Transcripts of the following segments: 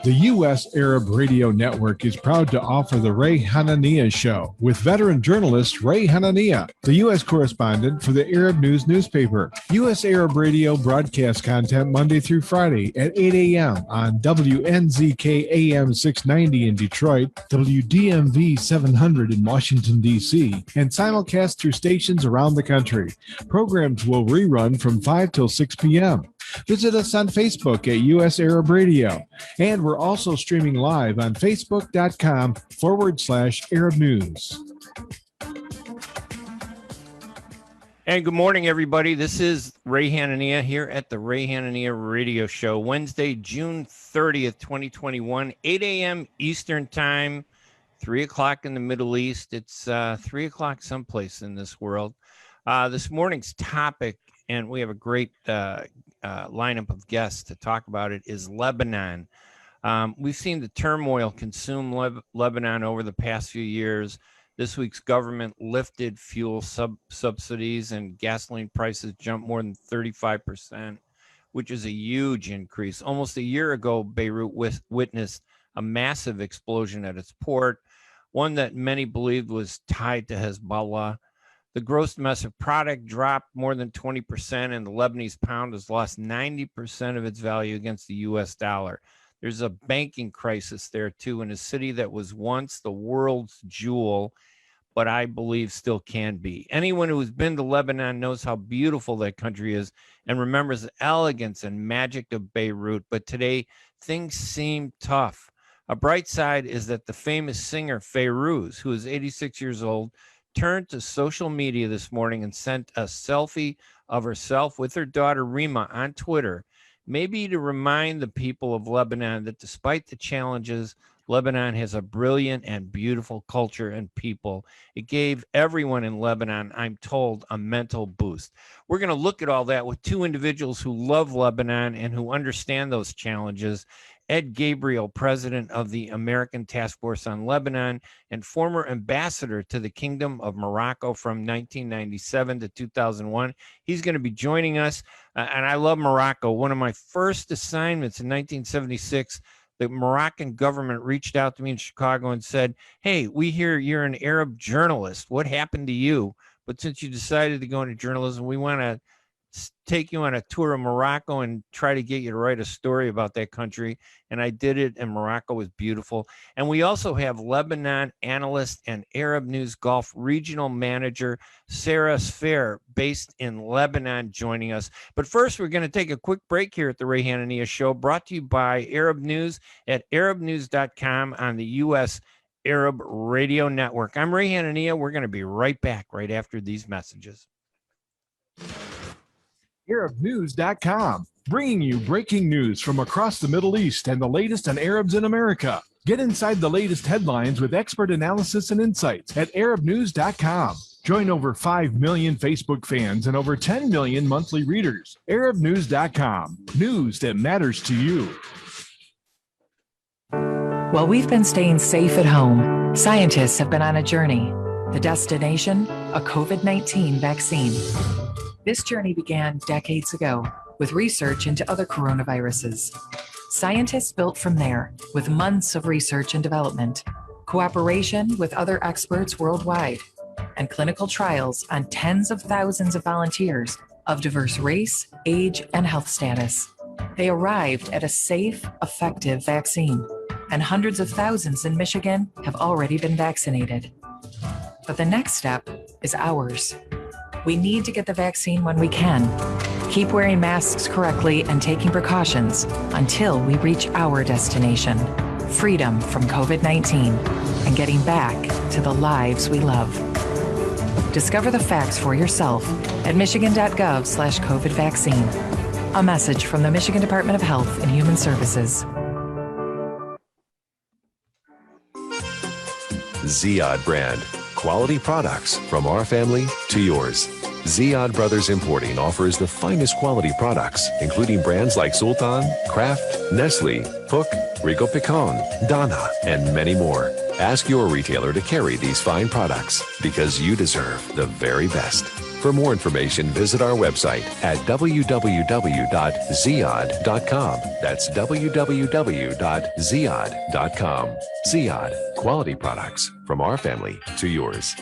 The U.S. Arab Radio Network is proud to offer the Ray Hanania Show with veteran journalist Ray Hanania, the U.S. correspondent for the Arab News newspaper. U.S. Arab Radio broadcasts content Monday through Friday at 8 a.m. on WNZK AM 690 in Detroit, WDMV 700 in Washington, D.C., and simulcast through stations around the country. Programs will rerun from 5 till 6 p.m. Visit us on Facebook at U.S. Arab Radio. And we're also streaming live on Facebook.com/Arab News. And good morning, everybody. This is Ray Hanania here at the Ray Hanania Radio Show, Wednesday, June 30th, 2021, 8 a.m. Eastern Time, 3 o'clock in the Middle East. It's 3 o'clock someplace in this world. This morning's topic, and we have a great lineup of guests to talk about it, is Lebanon. We've seen the turmoil consume Lebanon over the past few years. This week's government lifted fuel subsidies and gasoline prices jumped more than 35%, which is a huge increase. Almost a year ago, Beirut witnessed a massive explosion at its port, one that many believed was tied to Hezbollah. The gross domestic product dropped more than 20%, and the Lebanese pound has lost 90% of its value against the U.S. dollar. There's a banking crisis there, too, in a city that was once the world's jewel, but I believe still can be. Anyone who has been to Lebanon knows how beautiful that country is and remembers the elegance and magic of Beirut. But today, things seem tough. A bright side is that the famous singer Feiruz, who is 86 years old, turned to social media this morning and sent a selfie of herself with her daughter Rima on Twitter, maybe to remind the people of Lebanon that despite the challenges, Lebanon has a brilliant and beautiful culture and people. It gave everyone in Lebanon, I'm told, a mental boost. We're going to look at all that with two individuals who love Lebanon and who understand those challenges. Ed Gabriel, president of the American Task Force on Lebanon and former ambassador to the Kingdom of Morocco from 1997 to 2001. He's going to be joining us. And I love Morocco. One of my first assignments in 1976, the Moroccan government reached out to me in Chicago and said, hey, we hear you're an Arab journalist. What happened to you? But since you decided to go into journalism, we want to take you on a tour of Morocco and try to get you to write a story about that country. And I did it, and Morocco was beautiful. And we also have Lebanon analyst and Arab News Gulf regional manager Sarah Sfeir, based in Lebanon, joining us. But first, we're going to take a quick break here at the Ray Hanania Show, brought to you by Arab News at arabnews.com on the U.S. Arab Radio Network. I'm Ray Hanania. We're going to be right back right after these messages. ArabNews.com, bringing you breaking news from across the Middle East and the latest on Arabs in America. Get inside the latest headlines with expert analysis and insights at ArabNews.com. Join over 5 million Facebook fans and over 10 million monthly readers. ArabNews.com, news that matters to you. While we've been staying safe at home, scientists have been on a journey. The destination, a COVID-19 vaccine. This journey began decades ago with research into other coronaviruses. Scientists built from there with months of research and development, cooperation with other experts worldwide, and clinical trials on tens of thousands of volunteers of diverse race, age, and health status. They arrived at a safe, effective vaccine, and hundreds of thousands in Michigan have already been vaccinated. But the next step is ours. We need to get the vaccine when we can. Keep wearing masks correctly and taking precautions until we reach our destination, freedom from COVID-19 and getting back to the lives we love. Discover the facts for yourself at michigan.gov/COVID vaccine. A message from the Michigan Department of Health and Human Services. ZIYAD brand. Quality products from our family to yours. ZIYAD Brothers Importing offers the finest quality products, including brands like Sultan, Kraft, Nestle, Hook, Rico Picon, Donna, and many more. Ask your retailer to carry these fine products because you deserve the very best. For more information, visit our website at www.ZIYAD.com. That's www.ZIYAD.com. ZIYAD, quality products from our family to yours.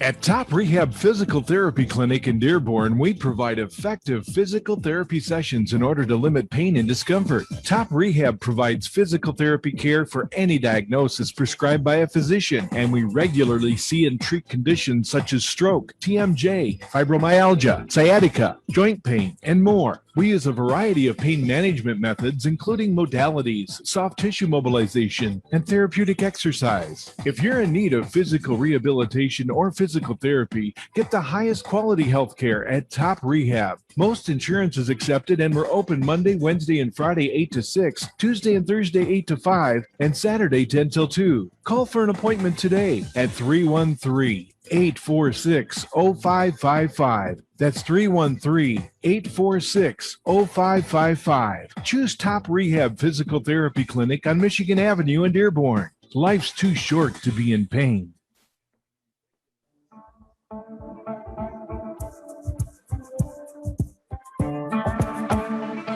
At Top Rehab Physical Therapy Clinic in Dearborn, we provide effective physical therapy sessions in order to limit pain and discomfort. Top Rehab provides physical therapy care for any diagnosis prescribed by a physician, and we regularly see and treat conditions such as stroke, TMJ, fibromyalgia, sciatica, joint pain, and more. We use a variety of pain management methods, including modalities, soft tissue mobilization, and therapeutic exercise. If you're in need of physical rehabilitation or physical therapy, get the highest quality health care at Top Rehab. Most insurance is accepted, and we're open Monday, Wednesday, and Friday 8 to 6, Tuesday and Thursday 8 to 5, and Saturday 10 till 2. Call for an appointment today at 313-846-0555. That's 313-846-0555. Choose Top Rehab Physical Therapy Clinic on Michigan Avenue in Dearborn. Life's too short to be in pain.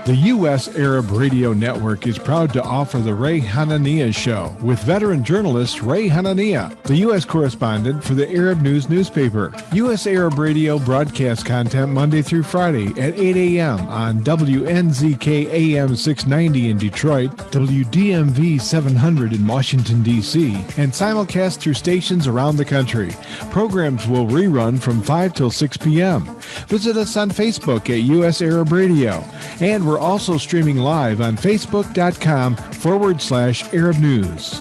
The U.S. Arab Radio Network is proud to offer the Ray Hanania Show with veteran journalist Ray Hanania, the U.S. correspondent for the Arab News newspaper. U.S. Arab Radio broadcasts content Monday through Friday at 8 a.m. on WNZK AM 690 in Detroit, WDMV 700 in Washington, D.C., and simulcast through stations around the country. Programs will rerun from 5 till 6 p.m. Visit us on Facebook at U.S. Arab Radio, and we're also streaming live on Facebook.com/Arab News.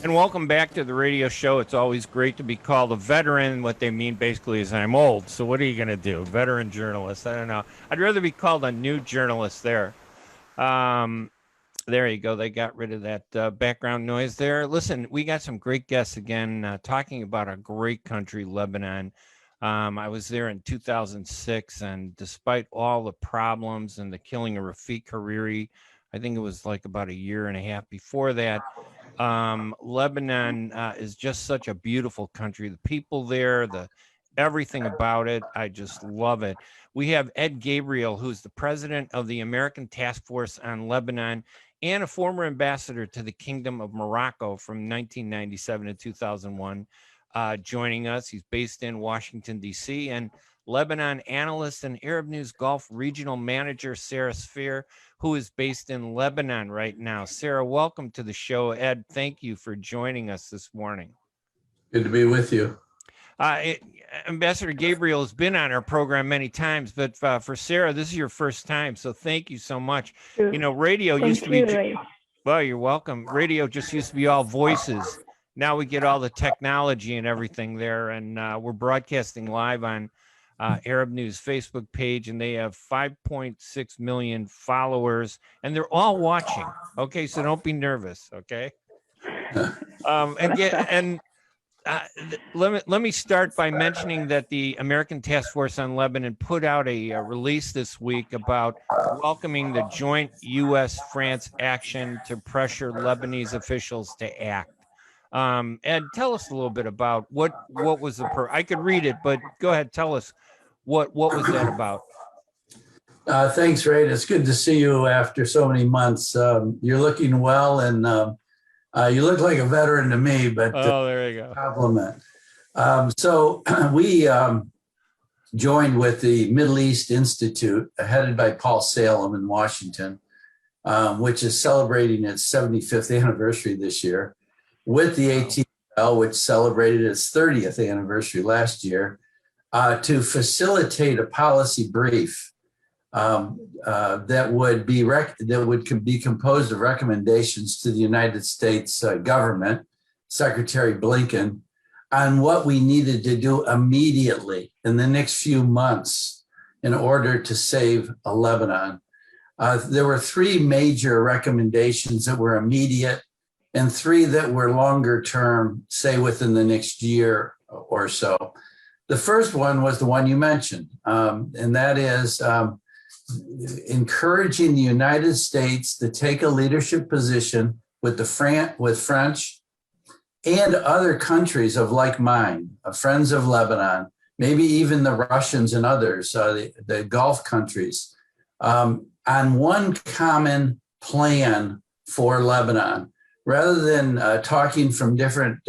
And welcome back to the radio show. It's always great to be called a veteran. What they mean basically is I'm old. So what are you going to do? Veteran journalist. I don't know. I'd rather be called a new journalist there. There you go. They got rid of that background noise there. Listen, we got some great guests again talking about a great country, Lebanon. I was there in 2006, and despite all the problems and the killing of Rafik Hariri, I think it was like about a year and a half before that, Lebanon is just such a beautiful country. The people there, everything about it, I just love it. We have Ed Gabriel, who's the president of the American Task Force on Lebanon and a former ambassador to the Kingdom of Morocco from 1997 to 2001. Joining us. He's based in Washington, D.C., and Lebanon analyst and Arab News Gulf regional manager Sarah Sfeir, who is based in Lebanon right now. Sarah, welcome to the show. Ed, thank you for joining us this morning. Good to be with you. Ambassador Gabriel has been on our program many times, but for Sarah, this is your first time, so thank you so much. You know, radio used to be... Well, you're welcome. Radio just used to be all voices. Now we get all the technology and everything there, and we're broadcasting live on Arab News Facebook page, and they have 5.6 million followers, and they're all watching. Okay, so don't be nervous. Okay, let me start by mentioning that the American Task Force on Lebanon put out a release this week about welcoming the joint U.S.-France action to pressure Lebanese officials to act. Ed, tell us a little bit about what was the I could read it, but go ahead, tell us what was that about? Thanks, Ray. It's good to see you after so many months. You're looking well, and you look like a veteran to me, but there you go. Compliment. So we joined with the Middle East Institute, headed by Paul Salem in Washington, which is celebrating its 75th anniversary this year, with the ATL, which celebrated its 30th anniversary last year, to facilitate a policy brief that would be composed of recommendations to the United States government, Secretary Blinken, on what we needed to do immediately in the next few months in order to save Lebanon. There were three major recommendations that were immediate, and three that were longer term, say within the next year or so. The first one was the one you mentioned, and that is encouraging the United States to take a leadership position with French and other countries of like mind, friends of Lebanon, maybe even the Russians and others, the Gulf countries, on one common plan for Lebanon, rather than talking from different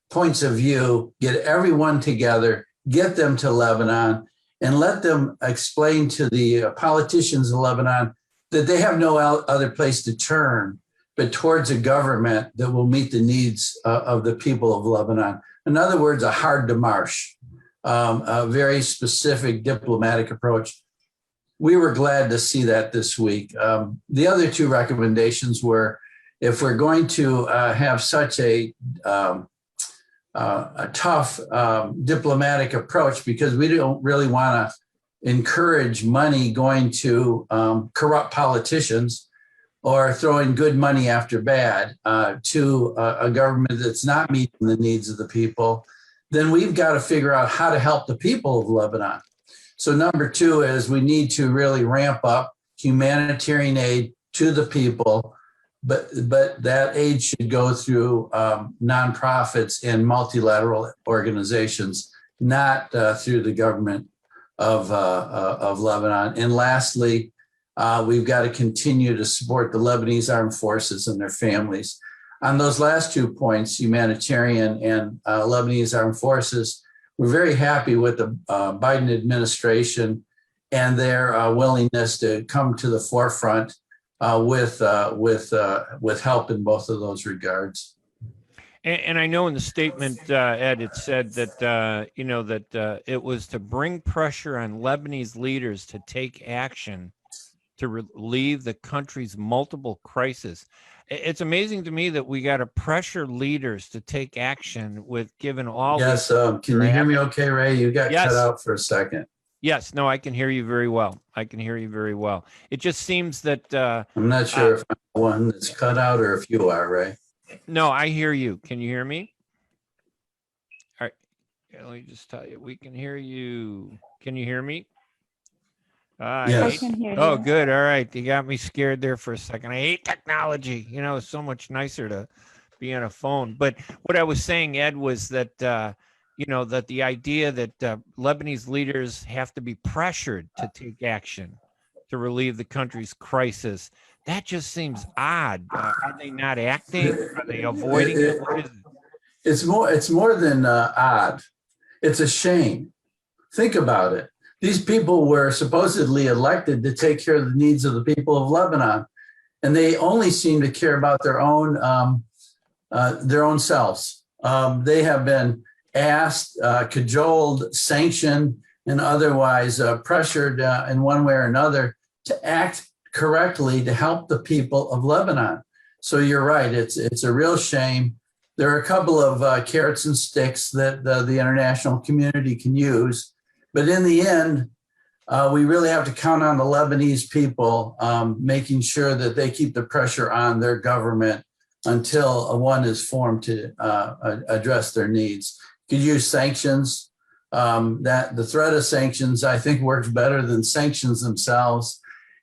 points of view, get everyone together, get them to Lebanon, and let them explain to the politicians of Lebanon that they have no other place to turn but towards a government that will meet the needs of the people of Lebanon. In other words, a hard démarche, a very specific diplomatic approach. We were glad to see that this week. The other two recommendations were, if we're going to have such a tough diplomatic approach, because we don't really want to encourage money going to corrupt politicians or throwing good money after bad to a government that's not meeting the needs of the people, then we've got to figure out how to help the people of Lebanon. So number two is we need to really ramp up humanitarian aid to the people, but that aid should go through nonprofits and multilateral organizations, not through the government of Lebanon. And lastly, we've got to continue to support the Lebanese armed forces and their families. On those last 2 points, humanitarian and Lebanese armed forces, we're very happy with the Biden administration and their willingness to come to the forefront with help in both of those regards. And I know in the statement, Ed, it said that that it was to bring pressure on Lebanese leaders to take action to relieve the country's multiple crises. It's amazing to me that we got to pressure leaders to take action with given all. Yes, can you hear me okay, Ray? You got cut out for a second. Yes, no, I can hear you very well. It just seems that I'm not sure if I'm the one that's cut out or if you are, Ray. No, I hear you. Can you hear me? All right. Let me just tell you, we can hear you. Can you hear me? Yes. I can hear you. Oh, good. All right. You got me scared there for a second. I hate technology. It's so much nicer to be on a phone. But what I was saying, Ed, was that, that the idea that Lebanese leaders have to be pressured to take action to relieve the country's crisis, that just seems odd. Are they not acting? Are they avoiding it? What is it? It's more than odd. It's a shame. Think about it. These people were supposedly elected to take care of the needs of the people of Lebanon, and they only seem to care about their own selves. They have been asked, cajoled, sanctioned, and otherwise pressured in one way or another to act correctly to help the people of Lebanon. So you're right. It's a real shame. There are a couple of carrots and sticks that the international community can use. But in the end, we really have to count on the Lebanese people making sure that they keep the pressure on their government until one is formed to address their needs. You could use sanctions. That the threat of sanctions, I think, works better than sanctions themselves.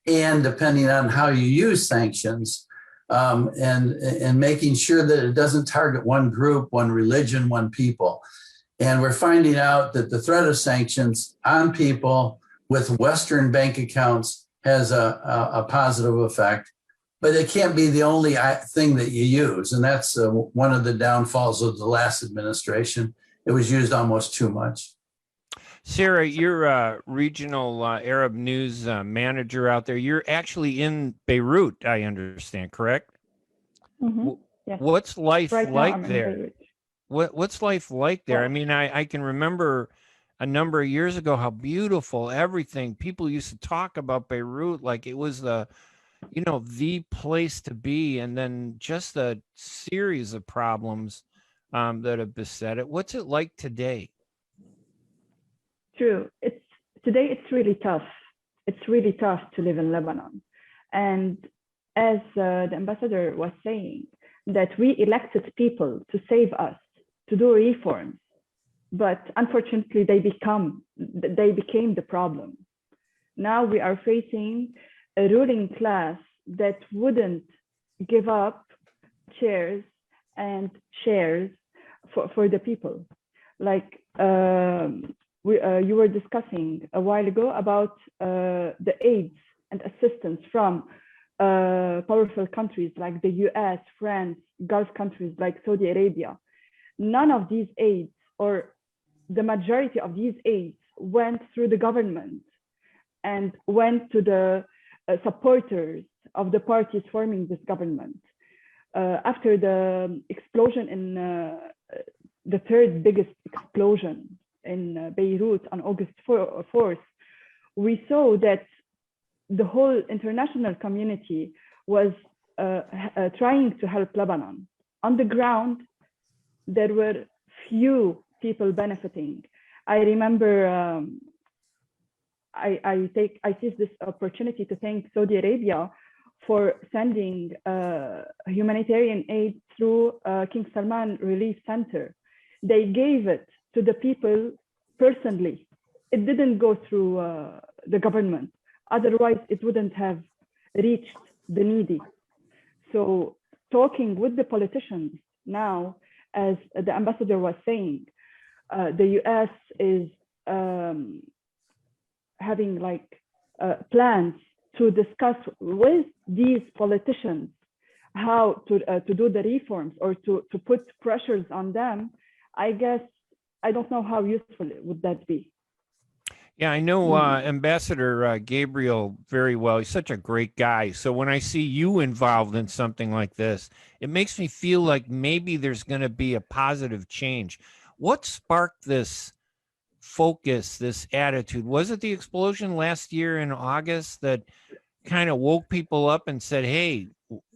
And depending on how you use sanctions, and making sure that it doesn't target one group, one religion, one people. And we're finding out that the threat of sanctions on people with Western bank accounts has a positive effect, but it can't be the only thing that you use. And that's one of the downfalls of the last administration. It was used almost too much. Sarah, you're a regional Arab news manager out there. You're actually in Beirut, I understand, correct? Mm-hmm. Yes. What's life like there? What's life like there? Well, I mean, I can remember a number of years ago how beautiful everything. People used to talk about Beirut like it was the place to be, and then just a series of problems that have beset it. What's it like today? True. Today it's really tough. It's really tough to live in Lebanon. And as the ambassador was saying, that we elected people to save us, to do reforms, but unfortunately they became the problem. Now we are facing a ruling class that wouldn't give up chairs and shares for the people. Like you were discussing a while ago about the aids and assistance from powerful countries like the US, France, Gulf countries like Saudi Arabia. None of these aids, or the majority of these aids, went through the government and went to the supporters of the parties forming this government. After the explosion in the third biggest explosion in Beirut on August 4th, we saw that the whole international community was trying to help Lebanon. On the ground, there were few people benefiting. I remember I seize this opportunity to thank Saudi Arabia for sending humanitarian aid through King Salman Relief Center. They gave it to the people personally. It didn't go through the government. Otherwise, it wouldn't have reached the needy. So talking with the politicians now, as the ambassador was saying, the US is having like plans to discuss with these politicians how to do the reforms or to put pressures on them. I guess, I don't know how useful would that be. Yeah, I know Ambassador Gabriel very well. He's such a great guy. So when I see you involved in something like this, it makes me feel like maybe there's going to be a positive change. What sparked this focus, this attitude? Was it the explosion last year in August that kind of woke people up and said, hey,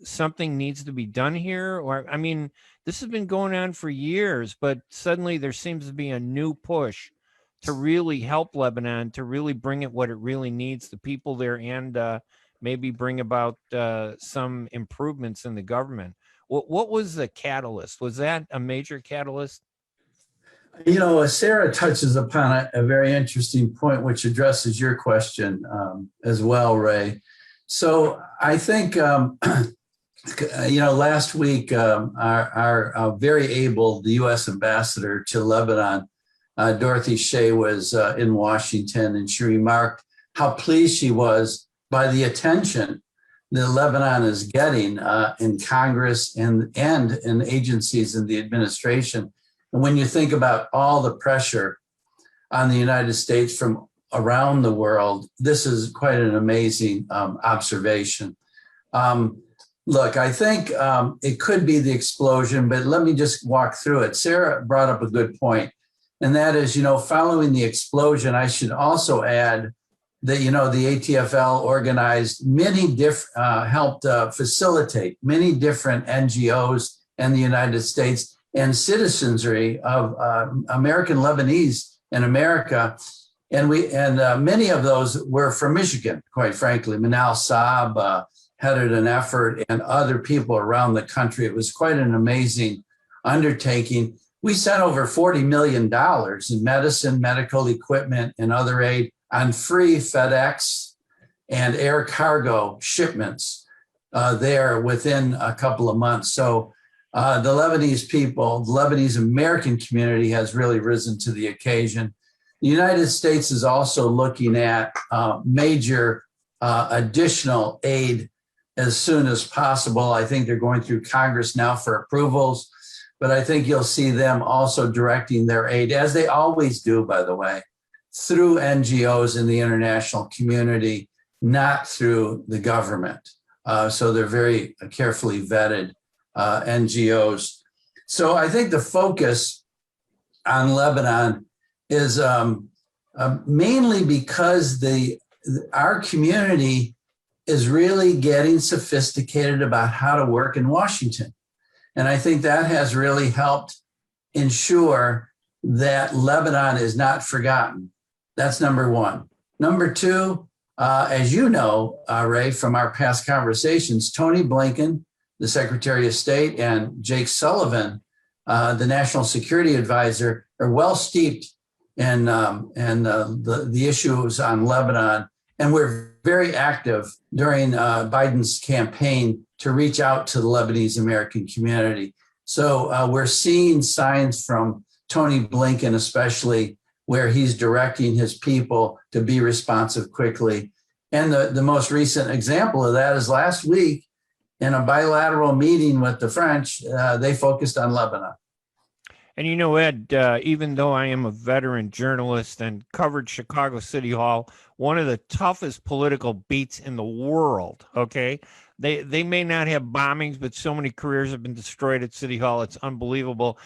something needs to be done here? Or, I mean, this has been going on for years, but suddenly there seems to be a new push to really help Lebanon, to really bring it what it really needs, the people there, and maybe bring about some improvements in the government. What was the catalyst? Was that a major catalyst? You know, Sarah touches upon a very interesting point, which addresses your question as well, Ray. So I think, you know, last week, our very able, the U.S. ambassador to Lebanon, Dorothy Shea, was in Washington, and she remarked how pleased she was by the attention that Lebanon is getting in Congress and in agencies in the administration. And when you think about all the pressure on the United States from around the world, this is quite an amazing observation. Look, I think it could be the explosion, but let me just walk through it. Sarah brought up a good point. And that is, you know, following the explosion, I should also add that, you know, the ATFL organized many different, helped facilitate many different NGOs in the United States and citizenry of American Lebanese in America. And many of those were from Michigan, quite frankly. Manal Saab headed an effort, and other people around the country. It was quite an amazing undertaking. We sent over $40 million in medicine, medical equipment, and other aid on free FedEx and air cargo shipments there within a couple of months. So the Lebanese people, the Lebanese American community has really risen to the occasion. The United States is also looking at major additional aid as soon as possible. I think they're going through Congress now for approvals. But I think you'll see them also directing their aid, as they always do, by the way, through NGOs in the international community, not through the government. So they're very carefully vetted NGOs. So I think the focus on Lebanon is mainly because our community is really getting sophisticated about how to work in Washington. And I think that has really helped ensure that Lebanon is not forgotten. That's number one. Number two, as you know, Ray, from our past conversations, Tony Blinken, the Secretary of State, and Jake Sullivan, the National Security Advisor, are well steeped in the issues on Lebanon. And we're very active during Biden's campaign to reach out to the Lebanese American community. So we're seeing signs from Tony Blinken, especially, where he's directing his people to be responsive quickly. And the most recent example of that is last week in a bilateral meeting with the French, they focused on Lebanon. And you know, Ed, even though I am a veteran journalist and covered Chicago City Hall, one of the toughest political beats in the world, okay? They may not have bombings, but so many careers have been destroyed at City Hall. It's unbelievable.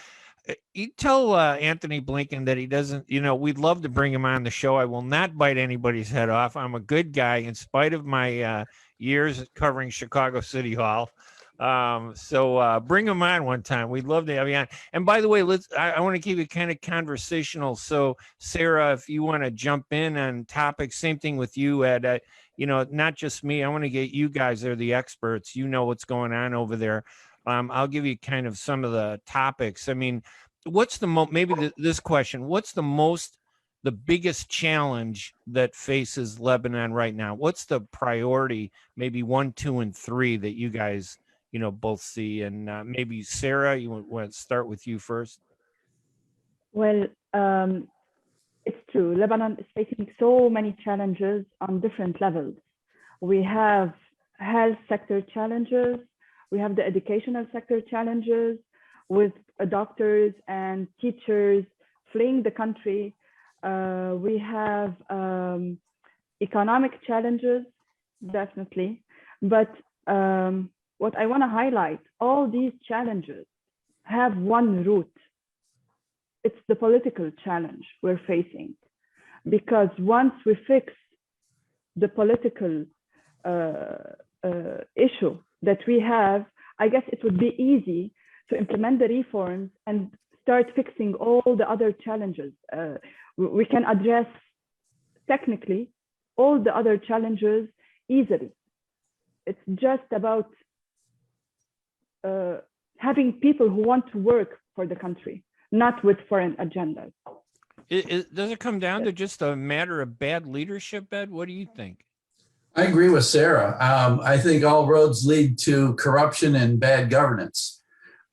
You tell Anthony Blinken that he doesn't, you know, we'd love to bring him on the show. I will not bite anybody's head off. I'm a good guy in spite of my years covering Chicago City Hall. So bring him on one time. We'd love to have you on. And by the way, I want to keep it kind of conversational. So Sarah, if you want to jump in on topics, same thing with you, Ed, you know, not just me. I want to get you guys, they're the experts. You know what's going on over there. I'll give you kind of some of the topics. I mean, what's the this question, what's the biggest challenge that faces Lebanon right now? What's the priority, maybe 1, 2, and 3 that you guys, you know, both see? And maybe Sarah, you want to start with you first? Well, it's true. Lebanon is facing so many challenges on different levels. We have health sector challenges. We have the educational sector challenges with doctors and teachers fleeing the country. We have economic challenges, definitely. But what I want to highlight, all these challenges have one root. It's the political challenge we're facing. Because once we fix the political issue that we have, I guess it would be easy to implement the reforms and start fixing all the other challenges. We can address technically all the other challenges easily. It's just about having people who want to work for the country, not with foreign agendas. Does it come down to just a matter of bad leadership, Ed? What do you think? I agree with Sarah. I think all roads lead to corruption and bad governance.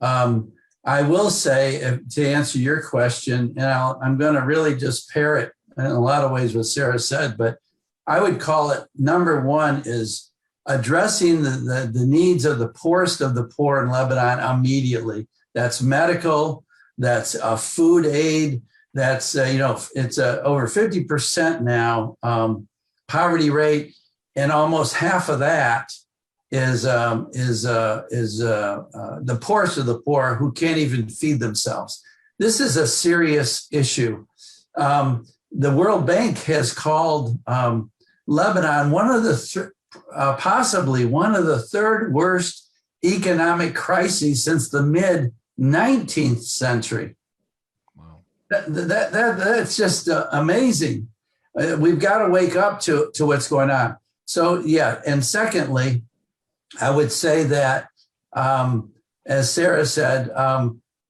I will say, to answer your question, and I'm going to really just pair it in a lot of ways what Sarah said, but I would call it, number one is addressing the needs of the poorest of the poor in Lebanon immediately. That's medical, that's food aid, that's, it's over 50% now poverty rate. And almost half of that is the poorest of the poor who can't even feed themselves. This is a serious issue. The World Bank has called Lebanon possibly one of the third worst economic crises since the mid-19th century. Wow. That's just amazing. We've got to wake up to what's going on. So, yeah. And secondly, I would say that, as Sarah said,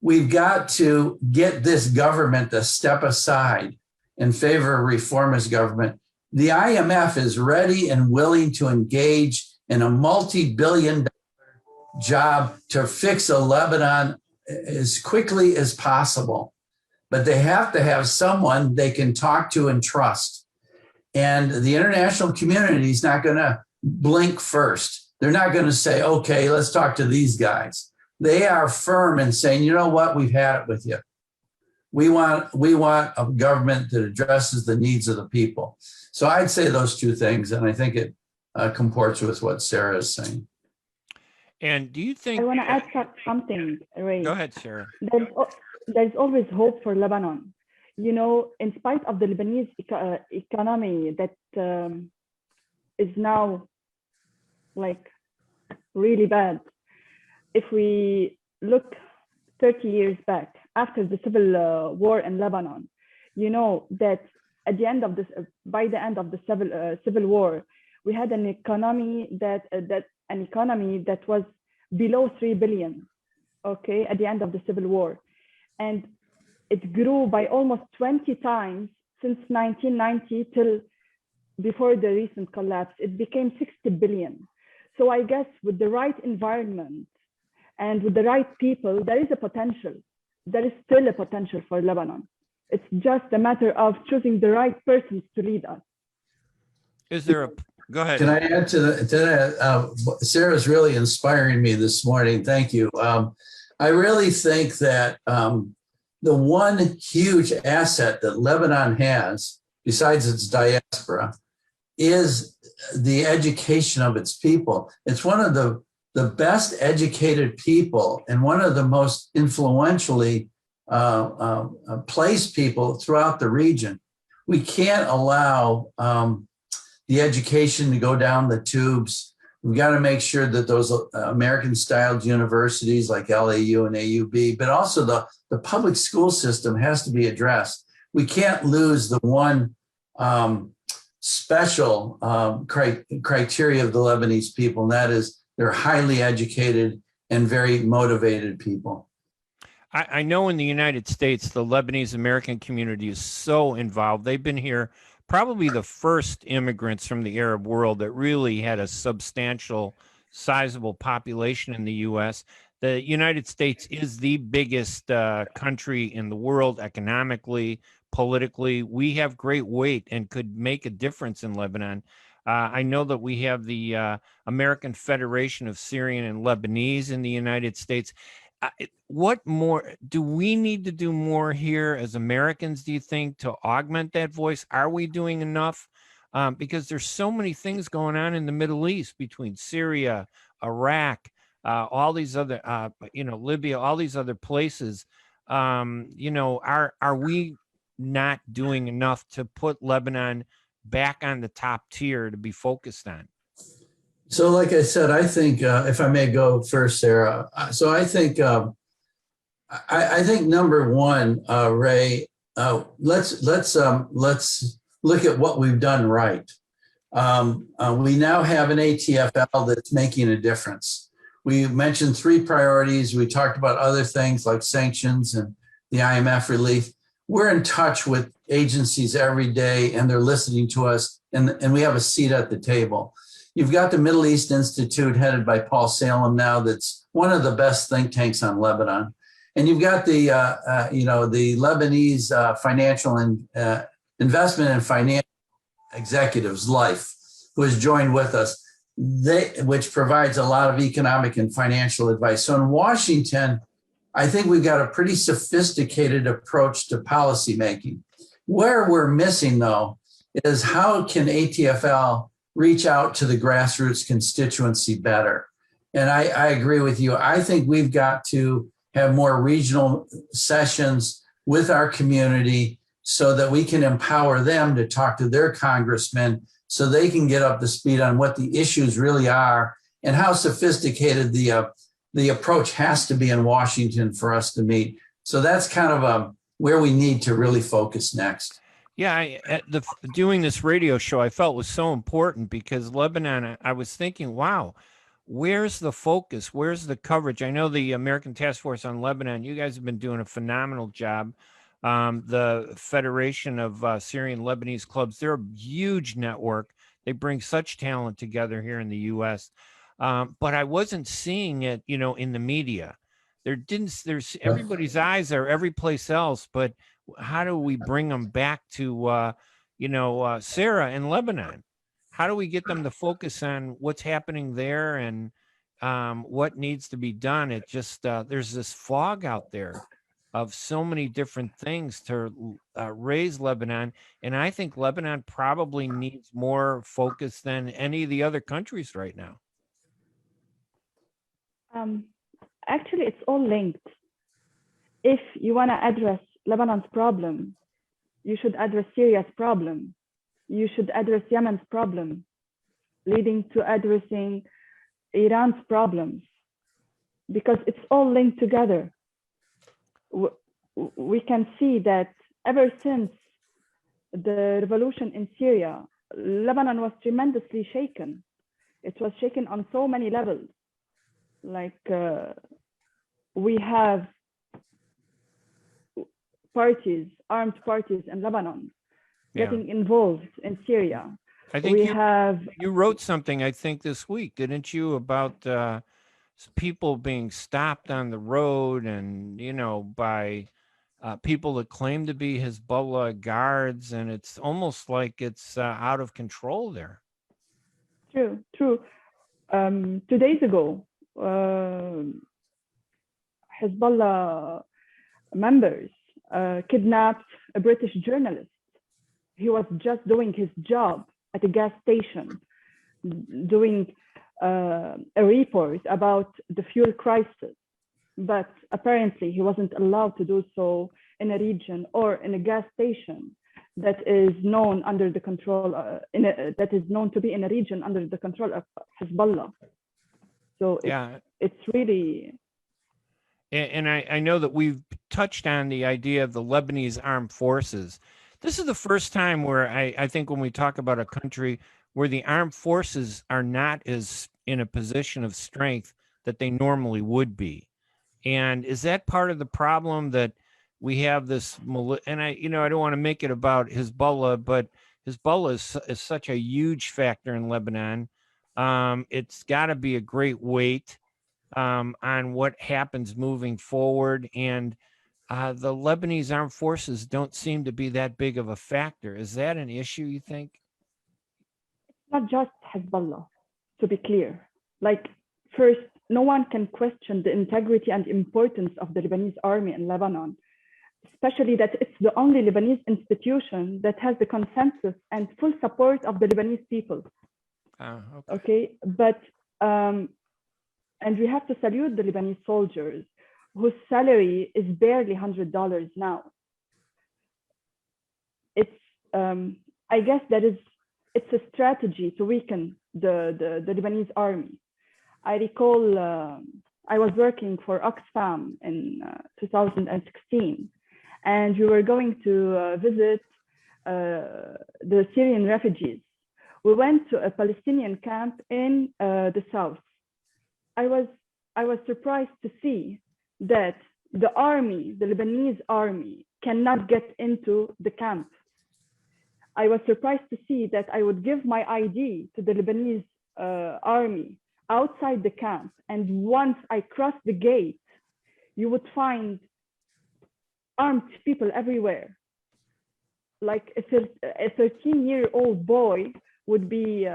we've got to get this government to step aside in favor of reformist government. The IMF is ready and willing to engage in a multi-billion-dollar job to fix Lebanon as quickly as possible. But they have to have someone they can talk to and trust. And the international community is not going to blink first. They're not going to say, okay, let's talk to these guys. They are firm in saying, you know what, we've had it with you. We want a government that addresses the needs of the people. So I'd say those two things, and I think it comports with what Sarah is saying. And do you think... I want to add something, Ray. Go ahead, Sarah. There's always hope for Lebanon. You know, in spite of the Lebanese economy that is now like really bad. If we look 30 years back after the civil war in Lebanon, you know that at the end of this, by the end of the civil war, we had an economy that was below 3 billion. Okay, at the end of the civil war, and it grew by almost 20 times since 1990 till before the recent collapse. It became 60 billion. So I guess with the right environment And with the right people, there is a potential. There is still a potential for Lebanon. It's just a matter of choosing the right persons to lead us. Is there a, go ahead. Can I add to that? Sarah's really inspiring me this morning. Thank you. I really think that the one huge asset that Lebanon has, besides its diaspora, is the education of its people. It's one of the best educated people and one of the most influentially placed people throughout the region. We can't allow the education to go down the tubes. We've got to make sure that those American-styled universities like LAU and AUB, but also the public school system has to be addressed. We can't lose the one special criteria of the Lebanese people, and that is they're highly educated and very motivated people. I know in the United States, the Lebanese American community is so involved. They've been here, probably the first immigrants from the Arab world that really had a substantial, sizable population in the U.S. The United States is the biggest country in the world economically, politically. We have great weight and could make a difference in Lebanon. I know that we have the American Federation of Syrian and Lebanese in the United States. What more do we need to do more here as Americans, do you think, to augment that voice? Are we doing enough? Because there's so many things going on in the Middle East between Syria, Iraq, all these other, Libya, all these other places. Are we not doing enough to put Lebanon back on the top tier to be focused on? So, like I said, I think if I may go first, Sarah. So I think number one, Ray, let's look at what we've done right. We now have an ATFL that's making a difference. We mentioned 3 priorities. We talked about other things like sanctions and the IMF relief. We're in touch with agencies every day, and they're listening to us, and we have a seat at the table. You've got the Middle East Institute headed by Paul Salem now, that's one of the best think tanks on Lebanon. And you've got the Lebanese financial and investment and financial executives, Life, who has joined with us, which provides a lot of economic and financial advice. So in Washington, I think we've got a pretty sophisticated approach to policymaking. Where we're missing, though, is how can ATFL reach out to the grassroots constituency better? And I agree with you. I think we've got to have more regional sessions with our community so that we can empower them to talk to their congressmen so they can get up to speed on what the issues really are and how sophisticated the approach has to be in Washington for us to meet. So that's kind of where we need to really focus next. Yeah, doing this radio show, I felt was so important because Lebanon, I was thinking, wow, where's the focus? Where's the coverage? I know the American Task Force on Lebanon, you guys have been doing a phenomenal job. The Federation of Syrian Lebanese Clubs, they're a huge network. They bring such talent together here in the U.S. But I wasn't seeing it, in the media. There's everybody's eyes are every place else, but how do we bring them back to, Sarah in Lebanon? How do we get them to focus on what's happening there and what needs to be done? It just, there's this fog out there of so many different things to raise Lebanon. And I think Lebanon probably needs more focus than any of the other countries right now. Actually, it's all linked. If you want to address Lebanon's problem, you should address Syria's problem. You should address Yemen's problem, leading to addressing Iran's problems, because it's all linked together. We can see that ever since the revolution in Syria, Lebanon was tremendously shaken. It was shaken on so many levels. Like we have armed parties in Lebanon getting involved in Syria. I think you wrote something, I think, this week, didn't you, about people being stopped on the road and, by people that claim to be Hezbollah guards, and it's almost like it's out of control there. True. 2 days ago, Hezbollah members kidnapped a British journalist. He was just doing his job at a gas station, doing a report about the fuel crisis. But apparently he wasn't allowed to do so in a region or in a gas station that is known under the control, that is known to be in a region under the control of Hezbollah. So it's really... And I know that we've touched on the idea of the Lebanese armed forces. This is the first time where I think when we talk about a country where the armed forces are not as in a position of strength that they normally would be. And is that part of the problem that we have this, and I don't want to make it about Hezbollah, but Hezbollah is such a huge factor in Lebanon. It's got to be a great weight on what happens moving forward. And the Lebanese armed forces don't seem to be that big of a factor. Is that an issue, you think? Not just Hezbollah, to be clear. Like, first, no one can question the integrity and importance of the Lebanese army in Lebanon, especially that it's the only Lebanese institution that has the consensus and full support of the Lebanese people. Okay, but, and we have to salute the Lebanese soldiers whose salary is barely $100 now. It's, I guess it's a strategy to weaken the Lebanese army. I recall I was working for Oxfam in 2016, and we were going to visit the Syrian refugees. We went to a Palestinian camp in the south. I was surprised to see that the army, the Lebanese army, cannot get into the camp. I was surprised to see that I would give my ID to the Lebanese army outside the camp. And once I crossed the gate, you would find armed people everywhere. Like a 13-year-old boy would be,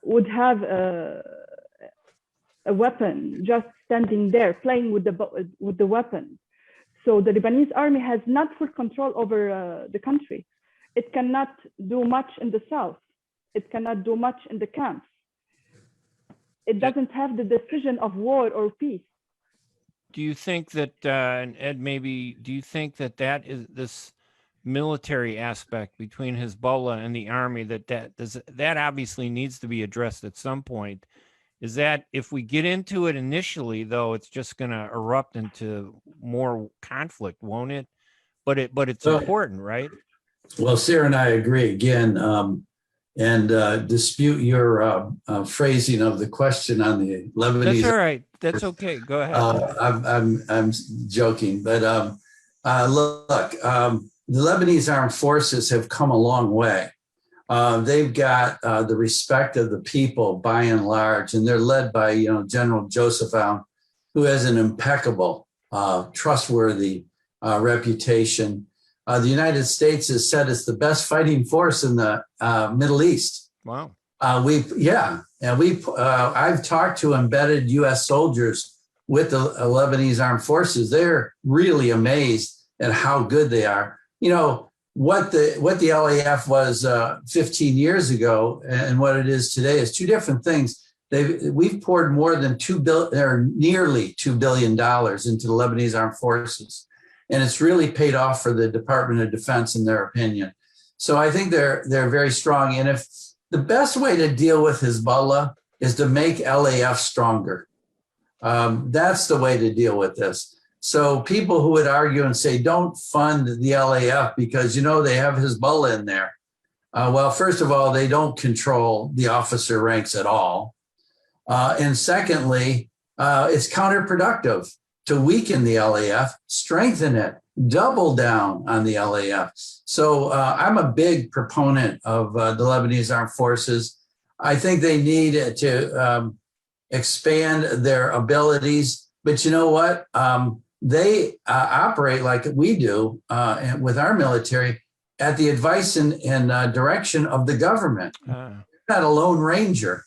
would have a weapon just standing there playing with the weapon. So the Lebanese army has not full control over the country. It cannot do much in the south. It cannot do much in the camps. It doesn't have the decision of war or peace. Do you think that, and Ed, maybe, do you think that is this military aspect between Hezbollah and the army, that obviously needs to be addressed at some point? Is that if we get into it initially, though, it's just going to erupt into more conflict, won't it? But it's important, right? Well, Sarah and I agree again, and dispute your phrasing of the question on the Lebanese. That's all right. That's okay. Go ahead. I'm joking, but look, the Lebanese armed forces have come a long way. They've got the respect of the people by and large, and they're led by General Joseph Aoun, who has an impeccable, trustworthy reputation. The United States has said it's the best fighting force in the Middle East. Wow. I've talked to embedded U.S. soldiers with the Lebanese armed forces. They're really amazed at how good they are. What the LAF was 15 years ago and what it is today is two different things. We've poured more than nearly $2 billion into the Lebanese armed forces, and it's really paid off for the Department of Defense, in their opinion. So I think they're very strong. And if the best way to deal with Hezbollah is to make LAF stronger, that's the way to deal with this. So people who would argue and say, don't fund the LAF because, they have Hezbollah in there. Well, first of all, they don't control the officer ranks at all. And secondly, it's counterproductive to weaken the LAF, strengthen it, double down on the LAF. So I'm a big proponent of the Lebanese armed forces. I think they need to expand their abilities. But you know what? They operate like we do with our military at the advice and direction of the government. They're not a lone ranger.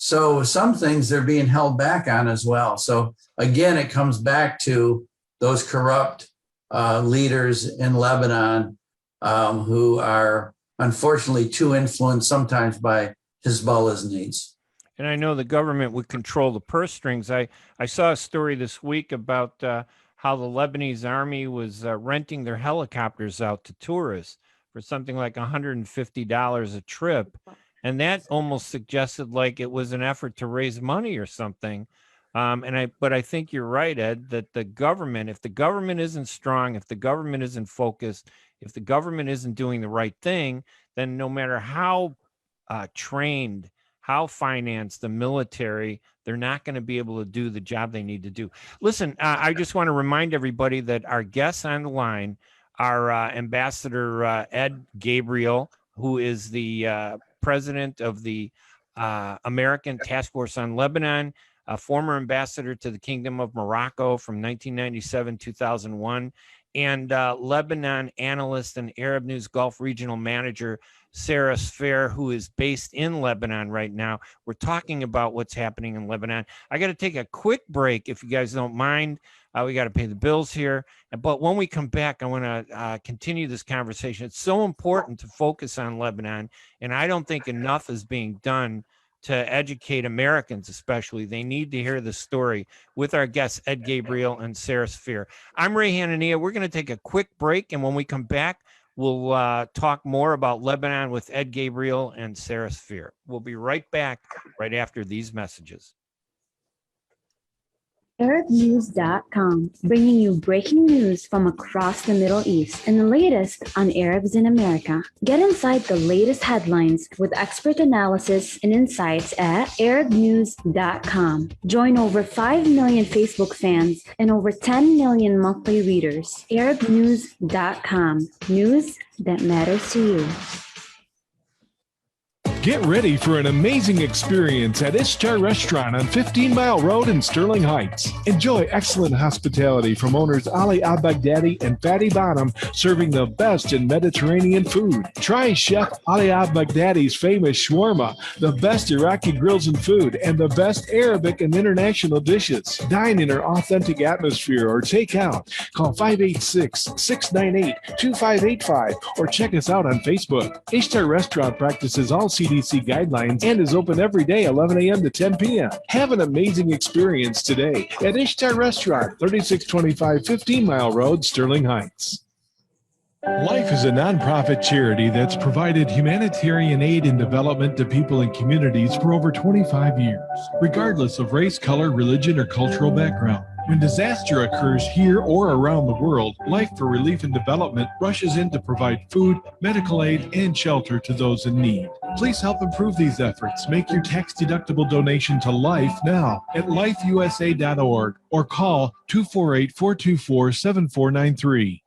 So some things they're being held back on as well. So again, it comes back to those corrupt leaders in Lebanon who are unfortunately too influenced sometimes by Hezbollah's needs. And I know the government would control the purse strings. I saw a story this week about how the Lebanese army was renting their helicopters out to tourists for something like $150 a trip. And that almost suggested like it was an effort to raise money or something. But I think you're right, Ed, that the government, if the government isn't strong, if the government isn't focused, if the government isn't doing the right thing, then no matter how trained, how financed the military, they're not going to be able to do the job they need to do. Listen, I just want to remind everybody that our guests on the line are Ambassador Ed Gabriel, who is the president of the American Task Force on Lebanon, a former ambassador to the Kingdom of Morocco from 1997-2001, and Lebanon analyst and Arab News Gulf regional manager Sarah Sfeir, who is based in Lebanon right now. We're talking about what's happening in Lebanon. I got to take a quick break if you guys don't mind. We got to pay the bills here. But when we come back, I want to continue this conversation. It's so important to focus on Lebanon, and I don't think enough is being done to educate Americans, especially. They need to hear the story with our guests, Ed Gabriel and Sarah Sfeir. I'm Ray Hanania. We're going to take a quick break, and when we come back, we'll talk more about Lebanon with Ed Gabriel and Sarah Sfeir. We'll be right back right after these messages. ArabNews.com, bringing you breaking news from across the Middle East and the latest on Arabs in America. Get inside the latest headlines with expert analysis and insights at ArabNews.com. Join over 5 million Facebook fans and over 10 million monthly readers. ArabNews.com, news that matters to you. Get ready for an amazing experience at Ishtar Restaurant on 15 Mile Road in Sterling Heights. Enjoy excellent hospitality from owners Ali Al-Baghdadi and Fatty Bonham, serving the best in Mediterranean food. Try Chef Ali Al-Baghdadi's famous shawarma, the best Iraqi grills and food, and the best Arabic and international dishes. Dine in our authentic atmosphere or take out. Call 586-698-2585 or check us out on Facebook. Ishtar Restaurant practices all CDC guidelines and is open every day 11 a.m. to 10 p.m. Have an amazing experience today at Ishtar Restaurant, 3625 15 Mile Road, Sterling Heights. Life is a nonprofit charity that's provided humanitarian aid and development to people and communities for over 25 years, regardless of race, color, religion, or cultural background. When disaster occurs here or around the world, Life for Relief and Development rushes in to provide food, medical aid, and shelter to those in need. Please help improve these efforts. Make your tax-deductible donation to Life now at lifeusa.org or call 248-424-7493.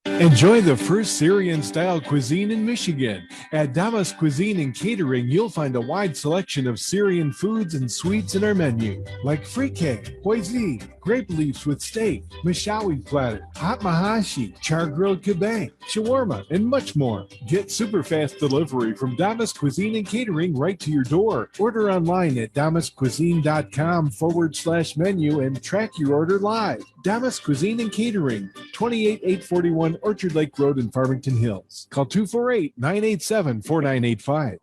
Enjoy the first Syrian-style cuisine in Michigan. At Damas Cuisine and Catering, you'll find a wide selection of Syrian foods and sweets in our menu, like frike, hoisin, grape leaves with steak, mashawi platter, hot mahashi, char-grilled kebab, shawarma, and much more. Get super fast delivery from Damas Cuisine and Catering right to your door. Order online at damascuisine.com/menu and track your order live. Damas Cuisine and Catering, 28841 Orchard Lake Road in Farmington Hills. Call 248-987-4985.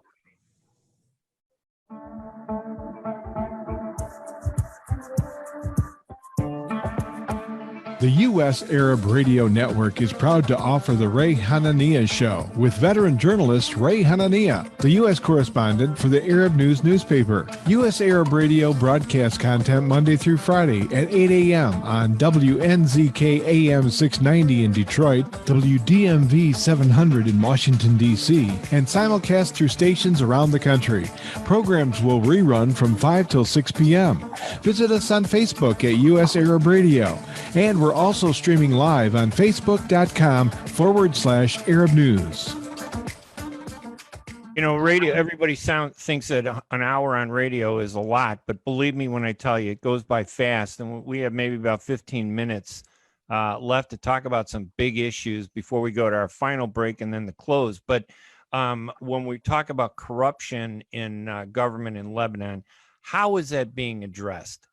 The U.S. Arab Radio Network is proud to offer the Ray Hanania Show with veteran journalist Ray Hanania, the U.S. correspondent for the Arab News newspaper. U.S. Arab Radio broadcasts content Monday through Friday at 8 a.m. on WNZK AM 690 in Detroit, WDMV 700 in Washington, D.C., and simulcast through stations around the country. Programs will rerun from 5 till 6 p.m. Visit us on Facebook at U.S. Arab Radio, and we're also streaming live on Facebook.com/Arab News. You know, radio, everybody thinks that an hour on radio is a lot, but believe me when I tell you, it goes by fast. And we have maybe about 15 minutes left to talk about some big issues before we go to our final break and then the close. But when we talk about corruption in government in Lebanon, how is that being addressed?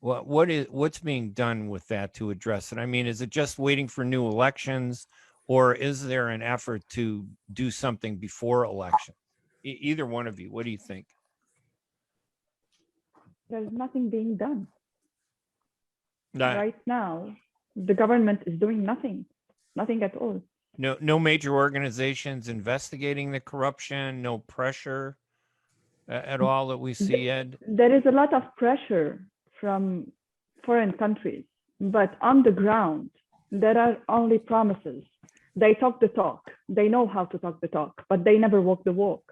What's being done with that to address it? I mean, is it just waiting for new elections, or is there an effort to do something before election? Either one of you, what do you think? There's nothing being done. Right now, the government is doing nothing at all. No major organizations investigating the corruption, no pressure at all that we see, Ed? There is a lot of pressure from foreign countries, but on the ground, there are only promises. They talk the talk. They know how to talk the talk, but they never walk the walk.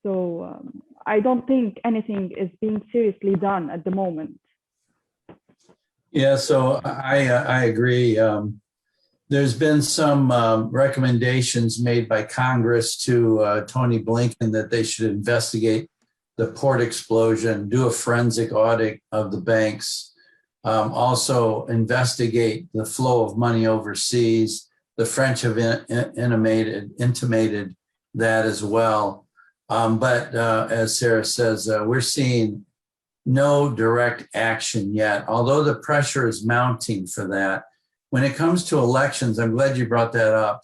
So I don't think anything is being seriously done at the moment. Yeah, so I agree. There's been some recommendations made by Congress to Tony Blinken that they should investigate the port explosion, do a forensic audit of the banks, also investigate the flow of money overseas. The French have intimated that as well. But as Sarah says, we're seeing no direct action yet, although the pressure is mounting for that. When it comes to elections, I'm glad you brought that up.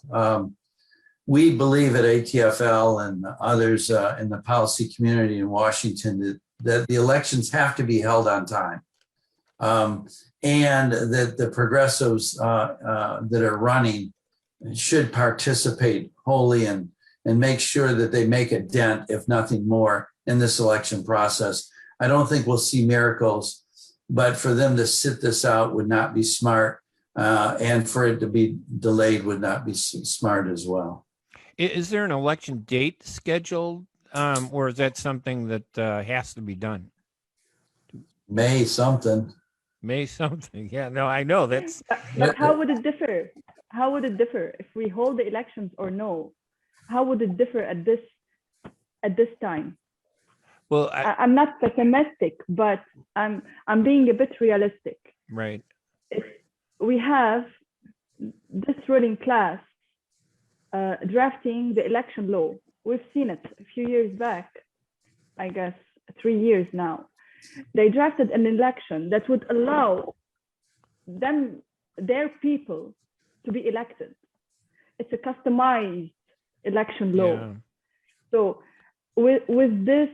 We believe at ATFL and others in the policy community in Washington that the elections have to be held on time, and that the progressives that are running should participate wholly and make sure that they make a dent, if nothing more, in this election process. I don't think we'll see miracles, but for them to sit this out would not be smart, and for it to be delayed would not be smart as well. Is there an election date scheduled, or is that something that has to be done? May something. Yeah, no, I know that's. But how would it differ? How would it differ if we hold the elections or no? How would it differ at this time? Well, I'm not pessimistic, but I'm being a bit realistic. Right. If we have this ruling class drafting the election law, we've seen it a few years back, I guess 3 years now. They drafted an election that would allow their people to be elected. It's a customized election law. Yeah. So with this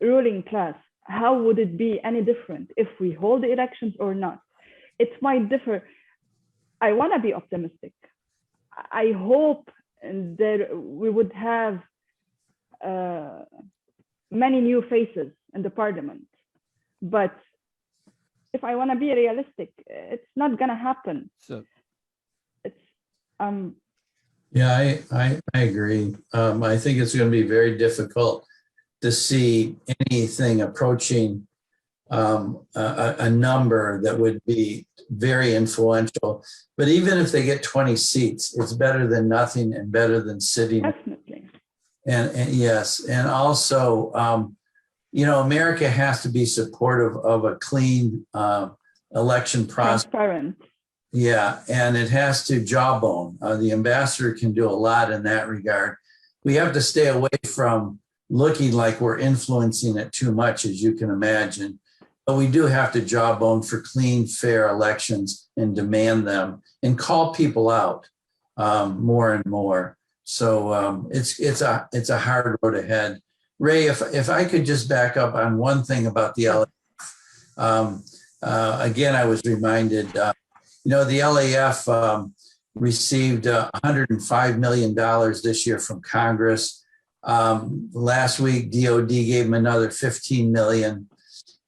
ruling class, how would it be any different if we hold the elections or not? It might differ. I want to be optimistic. I hope that we would have many new faces in the parliament. But if I want to be realistic, it's not going to happen. So it's Yeah, I agree. I think it's going to be very difficult to see anything approaching a number that would be very influential. But even if they get 20 seats, it's better than nothing and better than sitting. Definitely. And yes, and also, America has to be supportive of a clean election process. Transparent. Yeah, and it has to jawbone. The ambassador can do a lot in that regard. We have to stay away from looking like we're influencing it too much, as you can imagine. But we do have to jawbone for clean, fair elections and demand them and call people out more and more. So it's a hard road ahead. Ray, if I could just back up on one thing about the LAF. Again, I was reminded, the LAF received $105 million this year from Congress. Last week, DOD gave them another $15 million.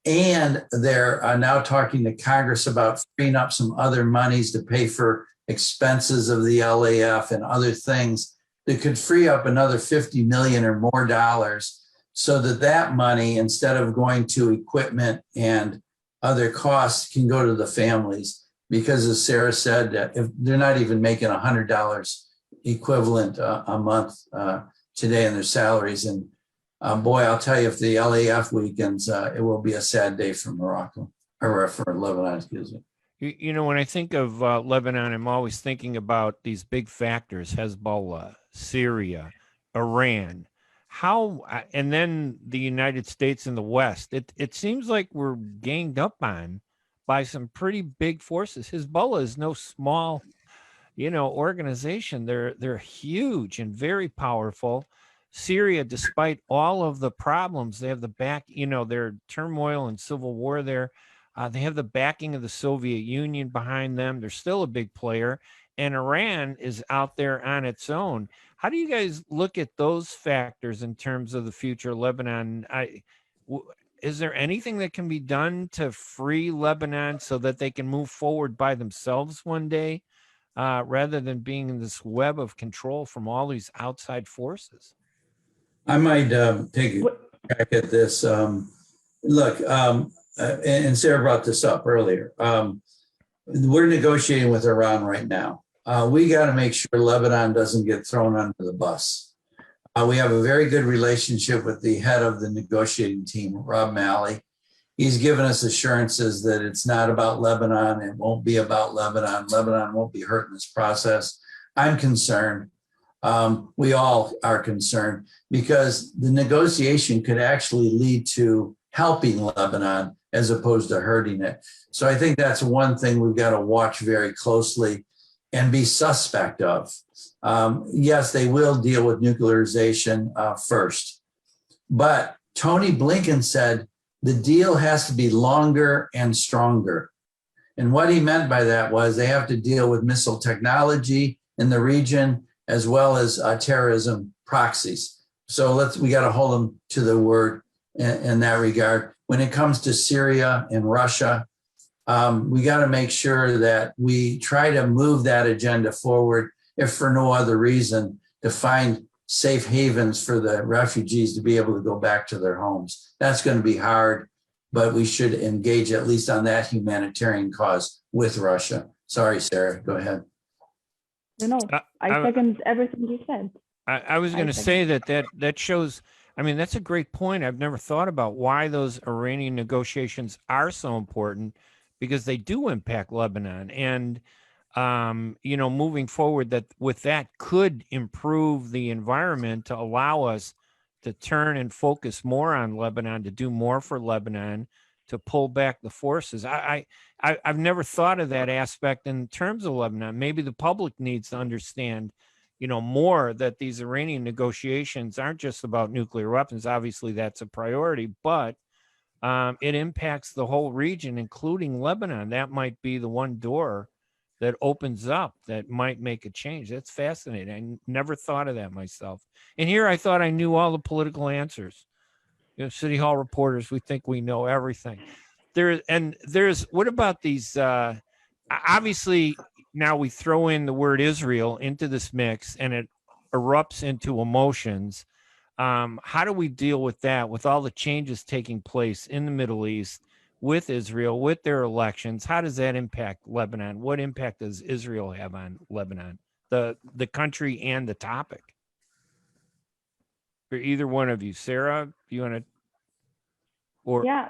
And they're now talking to Congress about freeing up some other monies to pay for expenses of the LAF and other things that could free up another $50 million or more dollars, so that money, instead of going to equipment and other costs, can go to the families. Because as Sarah said, if they're not even making $100 equivalent a month today in their salaries. And boy, I'll tell you, if the LAF weakens, it will be a sad day for Morocco, or for Lebanon, excuse me. You know, when I think of Lebanon, I'm always thinking about these big factors: Hezbollah, Syria, Iran. How, and then the United States and the West. It seems like we're ganged up on by some pretty big forces. Hezbollah is no small, organization. They're huge and very powerful. Syria, despite all of the problems, they have the back, their turmoil and civil war there. They have the backing of the Soviet Union behind them. They're still a big player. And Iran is out there on its own. How do you guys look at those factors in terms of the future of Lebanon? Is there anything that can be done to free Lebanon so that they can move forward by themselves one day, rather than being in this web of control from all these outside forces? I might take a crack at this. Look, and Sarah brought this up earlier. We're negotiating with Iran right now. We got to make sure Lebanon doesn't get thrown under the bus. We have a very good relationship with the head of the negotiating team, Rob Malley. He's given us assurances that it's not about Lebanon. It won't be about Lebanon. Lebanon won't be hurt in this process. I'm concerned. We all are concerned, because the negotiation could actually lead to helping Lebanon as opposed to hurting it. So I think that's one thing we've got to watch very closely and be suspect of. Yes, they will deal with nuclearization first. But Tony Blinken said the deal has to be longer and stronger. And what he meant by that was they have to deal with missile technology in the region, as well as terrorism proxies. So we got to hold them to the word in that regard. When it comes to Syria and Russia, we got to make sure that we try to move that agenda forward, if for no other reason, to find safe havens for the refugees to be able to go back to their homes. That's going to be hard, but we should engage at least on that humanitarian cause with Russia. Sorry, Sarah, go ahead. I second everything you said. I was going to say that shows, that's a great point. I've never thought about why those Iranian negotiations are so important, because they do impact Lebanon. And, moving forward, that could improve the environment to allow us to turn and focus more on Lebanon, to do more for Lebanon, to pull back the forces. I've never thought of that aspect in terms of Lebanon. Maybe the public needs to understand, more, that these Iranian negotiations aren't just about nuclear weapons. Obviously, that's a priority, but it impacts the whole region, including Lebanon. That might be the one door that opens up that might make a change. That's fascinating. I never thought of that myself. And here I thought I knew all the political answers. City Hall reporters, we think we know everything. What about these? Obviously, now we throw in the word Israel into this mix, and it erupts into emotions. How do we deal with that, with all the changes taking place in the Middle East, with Israel, with their elections? How does that impact Lebanon? What impact does Israel have on Lebanon, the country and the topic? For either one of you, Sarah, you want to? Yeah,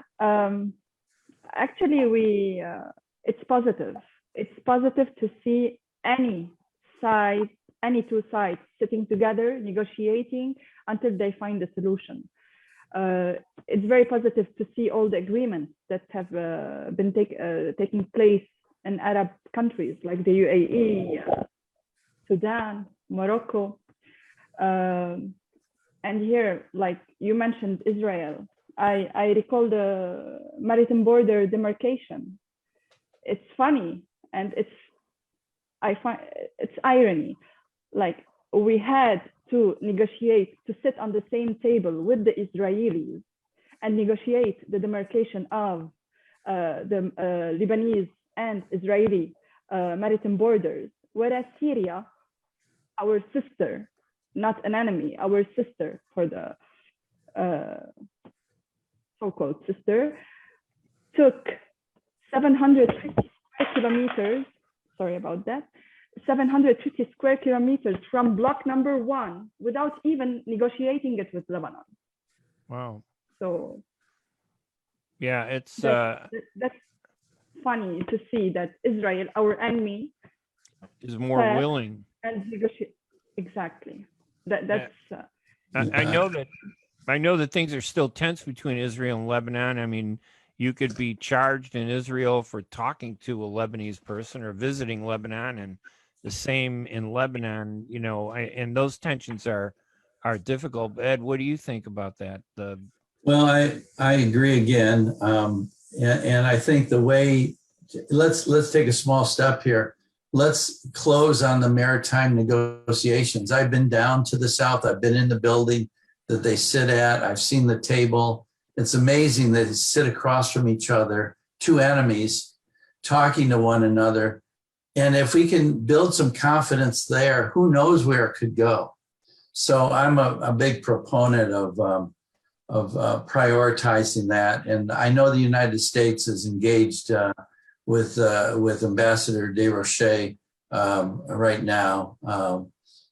actually, it's positive. It's positive to see any two sides sitting together, negotiating until they find a solution. It's very positive to see all the agreements that have been taking place in Arab countries like the UAE, Sudan, Morocco. And here, like you mentioned, Israel, I recall the maritime border demarcation. It's funny, and I find it's irony. Like, we had to negotiate, to sit on the same table with the Israelis and negotiate the demarcation of the Lebanese and Israeli maritime borders, whereas Syria, our sister, not an enemy, our sister, for the so-called sister, took 750 kilometers, sorry about that, 750 square kilometers from block number 1 without even negotiating it with Lebanon. Wow. So yeah, it's that's funny to see that Israel, our enemy, is more willing and negotiate. Exactly. That's. I know that things are still tense between Israel and Lebanon. I mean, you could be charged in Israel for talking to a Lebanese person or visiting Lebanon, and the same in Lebanon. You know, and those tensions are difficult. Ed, what do you think about that? Well, I agree again, and I think the way let's take a small step here. Let's close on the maritime negotiations. I've been down to the south. I've been in the building that they sit at. I've seen the table. It's amazing that they sit across from each other, two enemies, talking to one another. And if we can build some confidence there, who knows where it could go. So I'm a big proponent of prioritizing that. And I know the United States is engaged with Ambassador De Roche right now,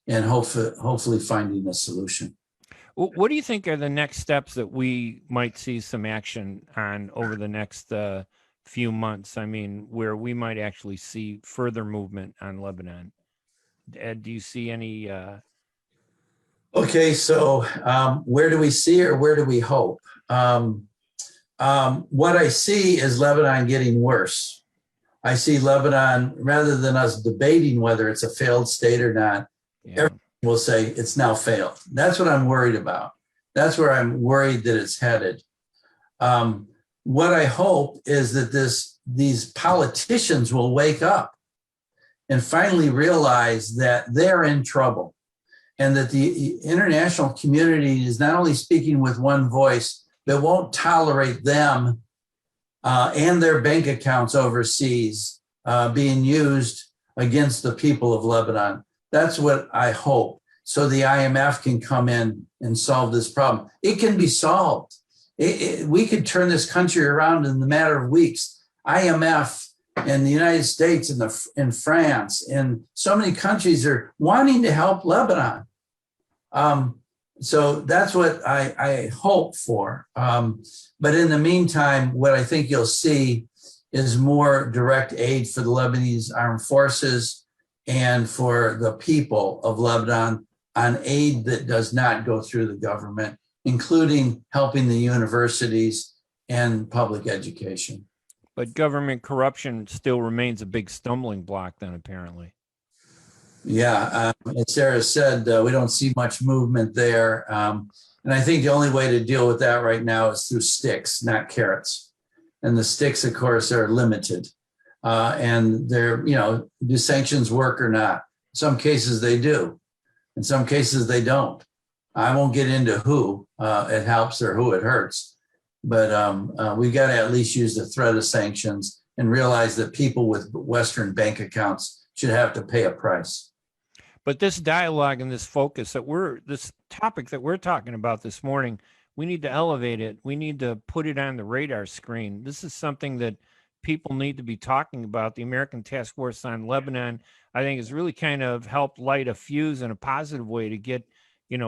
and hopefully finding a solution. What do you think are the next steps that we might see some action on over the next few months? I mean, where we might actually see further movement on Lebanon. Ed, do you see any? Okay, so where do we see or where do we hope? What I see is Lebanon getting worse. I see Lebanon, rather than us debating whether it's a failed state or not, everyone will say it's now failed. That's what I'm worried about. That's where I'm worried that it's headed. What I hope is that these politicians will wake up and finally realize that they're in trouble, and that the international community is not only speaking with one voice, but won't tolerate them and their bank accounts overseas being used against the people of Lebanon. That's what I hope. So the IMF can come in and solve this problem. It can be solved. We could turn this country around in the matter of weeks. IMF and the United States and France and so many countries are wanting to help Lebanon. So that's what I hope for. But in the meantime, what I think you'll see is more direct aid for the Lebanese armed forces and for the people of Lebanon on aid that does not go through the government, including helping the universities and public education. But government corruption still remains a big stumbling block then, apparently. Yeah, as Sarah said, we don't see much movement there. And I think the only way to deal with that right now is through sticks, not carrots. And the sticks, of course, are limited. And they're, do sanctions work or not? In some cases they do. In some cases they don't. I won't get into who it helps or who it hurts. But we got to at least use the threat of sanctions and realize that people with Western bank accounts should have to pay a price. But this dialogue and this focus this topic that we're talking about this morning, we need to elevate it. We need to put it on the radar screen. This is something that people need to be talking about. The American Task Force on Lebanon, I think, has really kind of helped light a fuse in a positive way to get,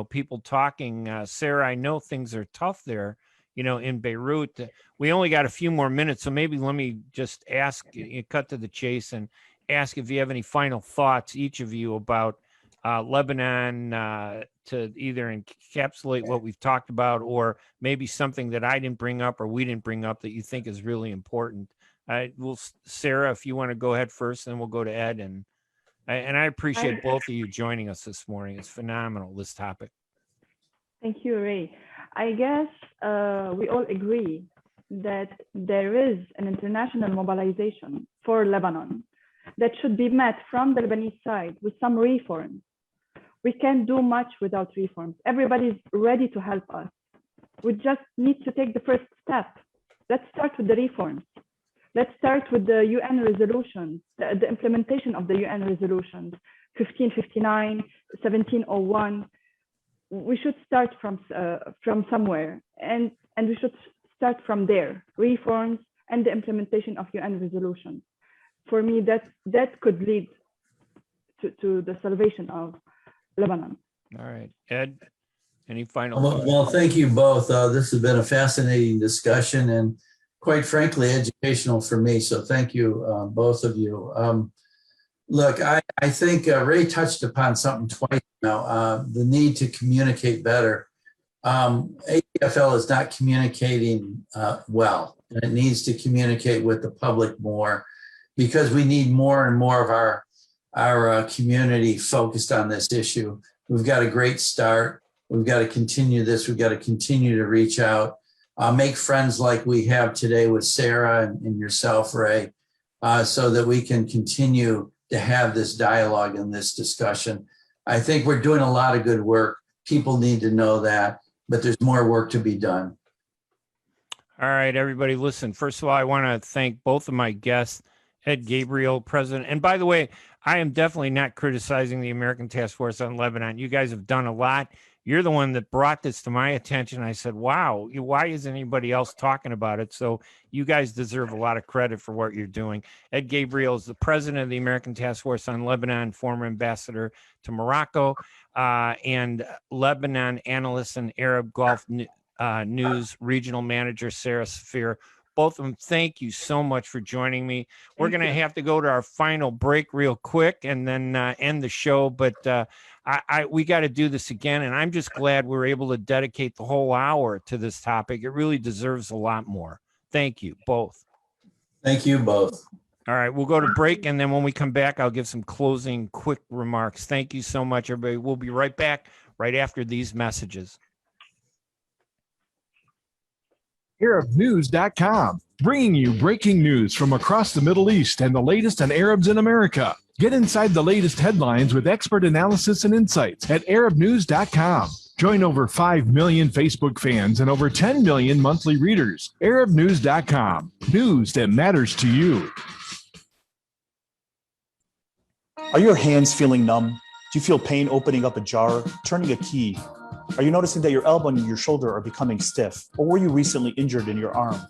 people talking. Sarah, I know things are tough there, in Beirut. We only got a few more minutes, so maybe let me just cut to the chase and ask if you have any final thoughts, each of you, about Lebanon, to either encapsulate what we've talked about, or maybe something that I didn't bring up or we didn't bring up that you think is really important. Sarah, if you want to go ahead first, then we'll go to Ed. And I appreciate both of you joining us this morning. It's phenomenal, this topic. Thank you, Ray. I guess we all agree that there is an international mobilization for Lebanon that should be met from the Lebanese side with some reforms. We can't do much without reforms. Everybody's ready to help us. We just need to take the first step. Let's start with the reforms. Let's start with the UN resolutions, the implementation of the UN resolutions, 1559, 1701. We should start from somewhere, and we should start from there, reforms and the implementation of UN resolutions. For me, that could lead to the salvation of Lebanon. All right, Ed, any final Well, thoughts? well, thank you both. This has been a fascinating discussion and quite frankly, educational for me. So thank you, both of you. Look, I think Ray touched upon something twice now, the need to communicate better. APFL is not communicating well, and it needs to communicate with the public more because we need more and more of our community focused on this issue. We've got a great start. We've got to continue this. We've got to continue to reach out, make friends like we have today with Sarah and yourself, Ray, so that we can continue to have this dialogue and this discussion. I think we're doing a lot of good work. People need to know that, but there's more work to be done. All right, everybody, listen. First of all, I want to thank both of my guests, Ed Gabriel, President. And by the way, I am definitely not criticizing the American Task Force on Lebanon. You guys have done a lot. You're the one that brought this to my attention. I said, wow, why isn't anybody else talking about it? So you guys deserve a lot of credit for what you're doing. Ed Gabriel is the president of the American Task Force on Lebanon, former ambassador to Morocco, and Lebanon analyst and Arab Gulf News regional manager, Sarah Sfeir. Both of them, thank you so much for joining me. We're going to have to go to our final break real quick and then end the show. But we got to do this again. And I'm just glad we're able to dedicate the whole hour to this topic. It really deserves a lot more. Thank you both. Thank you both. All right, we'll go to break. And then when we come back, I'll give some closing quick remarks. Thank you so much, everybody. We'll be right back right after these messages. ArabNews.com, bringing you breaking news from across the Middle East and the latest on Arabs in America. Get inside the latest headlines with expert analysis and insights at ArabNews.com. Join over 5 million Facebook fans and over 10 million monthly readers. ArabNews.com, news that matters to you. Are your hands feeling numb? Do you feel pain opening up a jar, turning a key? Are you noticing that your elbow and your shoulder are becoming stiff? Or were you recently injured in your arm?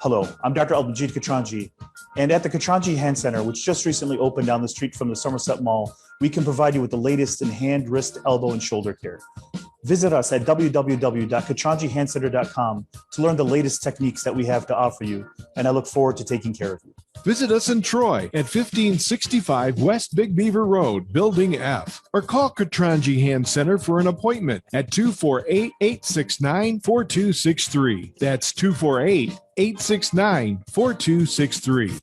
Hello, I'm Dr. Al-Majid Katranji, and at the Katranji Hand Center, which just recently opened down the street from the Somerset Mall, we can provide you with the latest in hand, wrist, elbow, and shoulder care. Visit us at www.katranjihandcenter.com to learn the latest techniques that we have to offer you, and I look forward to taking care of you. Visit us in Troy at 1565 West Big Beaver Road, Building F, or call Katranji Hand Center for an appointment at 248-869-4263. That's 248-869-4263.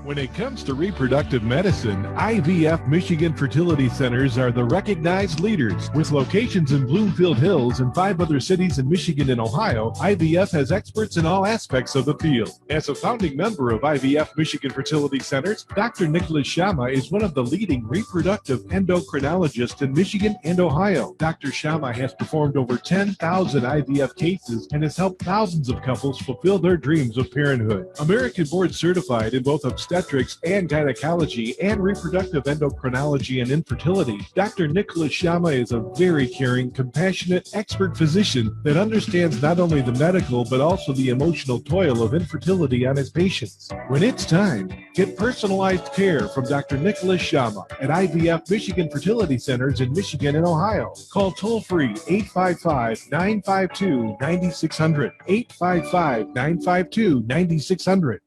When it comes to reproductive medicine, IVF Michigan Fertility Centers are the recognized leaders. With locations in Bloomfield Hills and 5 other cities in Michigan and Ohio, IVF has experts in all aspects of the field. As a founding member of IVF Michigan Fertility Centers, Dr. Nicholas Shama is one of the leading reproductive endocrinologists in Michigan and Ohio. Dr. Shama has performed over 10,000 IVF cases and has helped thousands of couples fulfill their dreams of parenthood. American board certified in both obstetrics and gynecology and reproductive endocrinology and infertility, Dr. Nicholas Shama is a very caring, compassionate, expert physician that understands not only the medical but also the emotional toil of infertility on his patients. When it's time, get personalized care from Dr. Nicholas Shama at IVF Michigan Fertility Centers in Michigan and Ohio. Call toll-free 855-952-9600, 855-952-9600.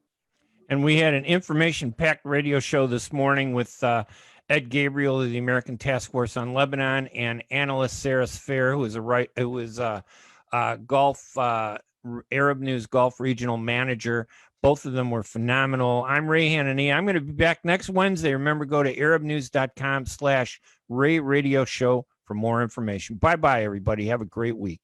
And we had an information-packed radio show this morning with Ed Gabriel of the American Task Force on Lebanon and analyst Sarah Sfeir, who is Gulf Arab News Gulf Regional Manager. Both of them were phenomenal. I'm Ray Hanania. I'm going to be back next Wednesday. Remember, go to arabnews.com/Ray Radio Show for more information. Bye-bye, everybody. Have a great week.